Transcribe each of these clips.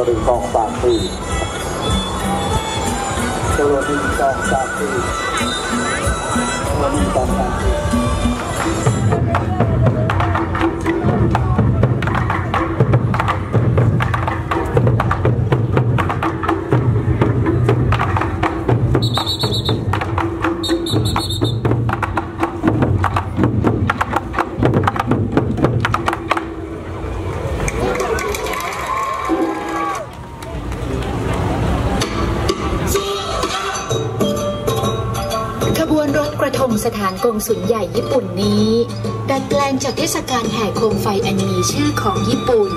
ก็ดึงกองตามที่ตัวดึงกองตามที่ตัวดึงกองตามที่สถานกงสุลใหญ่ญี่ปุ่นนี้ดัดแปลงจากเทศกาลแห่โคมไฟอันมีชื่อของญี่ปุ่น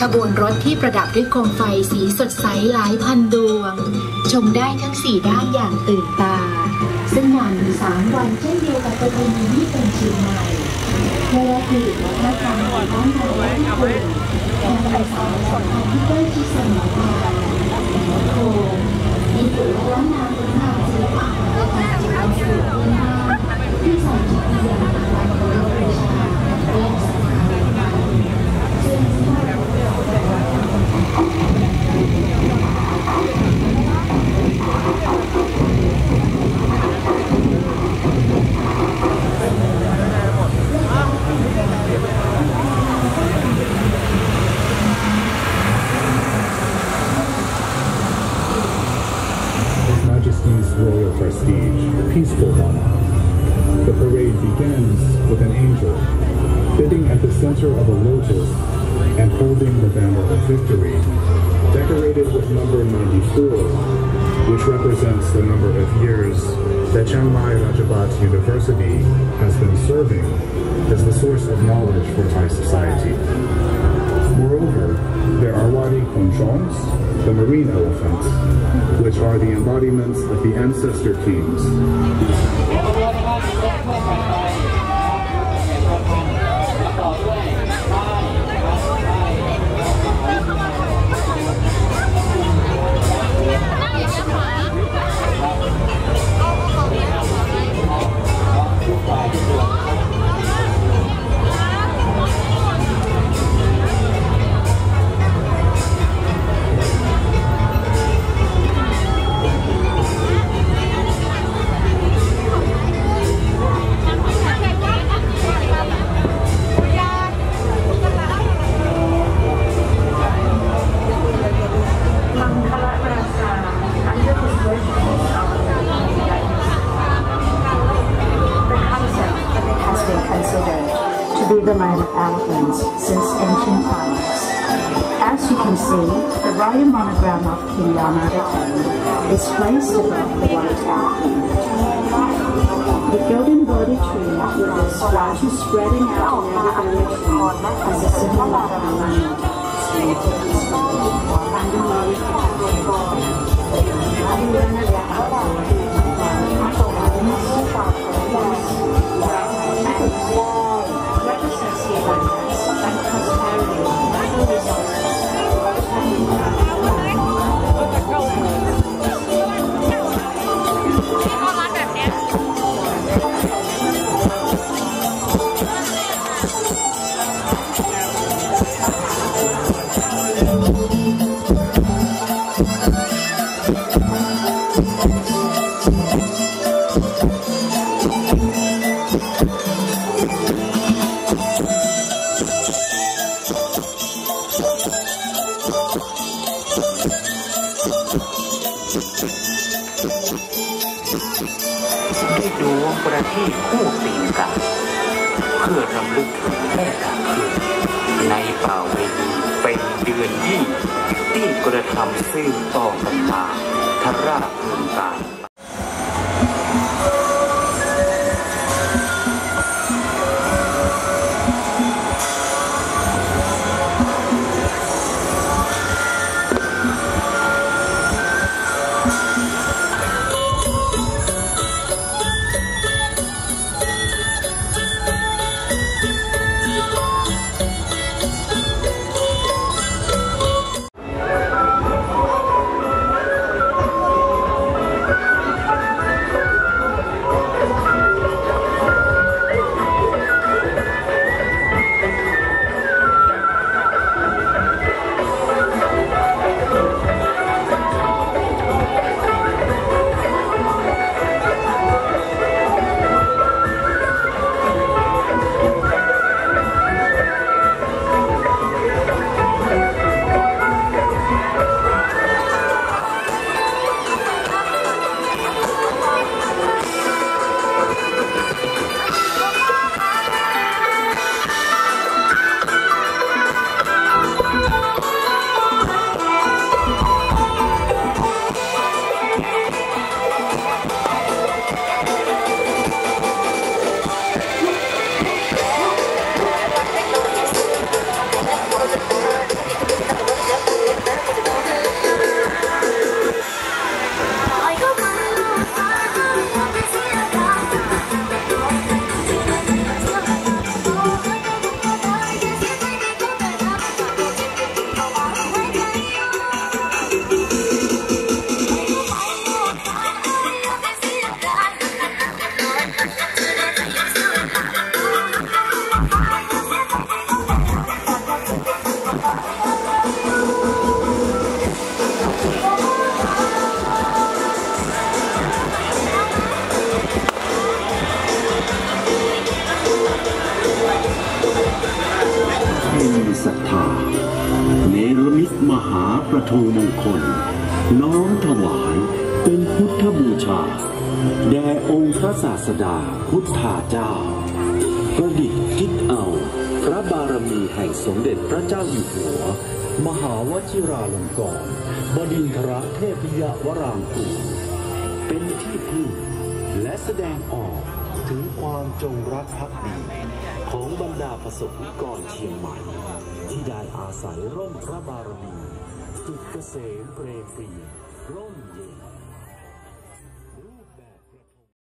ขบวนรถที่ประดับด้วยโคมไฟสีสดใสหลายพันดวงชมได้ทั้ง4ด้านอย่างตื่นตาซึ่งงานมี3 วันเช่นเดียวกับประเพณีที่เป็นเชียงใหม่เพื่อผลิตวัฒนธรรมของท้องถิ่นญี่ปุ่นการไปสานสัมพันธ์ที่ใกล้ชิดเสมอมาโคมญี่ปุ่นล้านนาเป็นงานศิลปะและการจิตวิทยาที่ใส่จิตวิญญาณการบริโภคชาและสถาบันซึ่งRoyal prestige, peaceful one. The parade begins with an angel sitting at the center of a lotus and holding the banner of victory, decorated with number 94, which represents the number of years that Chiang Mai Rajabat University has been serving as the source of knowledge for Thai society. Moreover, there are Wadi Khonchons, the marine elephants, which are the embodiments of the ancestor kings. The land of elephants since ancient times. As you can see, the royal monogram of King Yamadaka is placed above the white elephant. The golden Bodhi tree with its branches spreading out in every direction as a symbol of alignment is createdได้ดูประทีปคู่ตีนกันเพื่อรำลึกถึงแม่ตะเคียนในป่าเวณีเป็นเดือนยี่ที่กระทำซึ่งต่อกันมาทราบเรื่องการ เ ทูมงคลน้อมถวายเป็นพุทธบูชาแด่องค์พระศาสดาพุทธาเจ้าประดิษฐ์คิดเอาพระบารมีแห่งสมเด็จพระเจ้าอยู่หัวมหาวชิราลงกรณ์บดินทรเทพยวรางกูรเป็นที่พึ่งและแสดงออกถึงความจงรักภักดีของบรรดาประสบนิกรเชียงใหม่ที่ได้อาศัยร่มพระบารมีจุดเกษมเปรมปรีร่มเย็น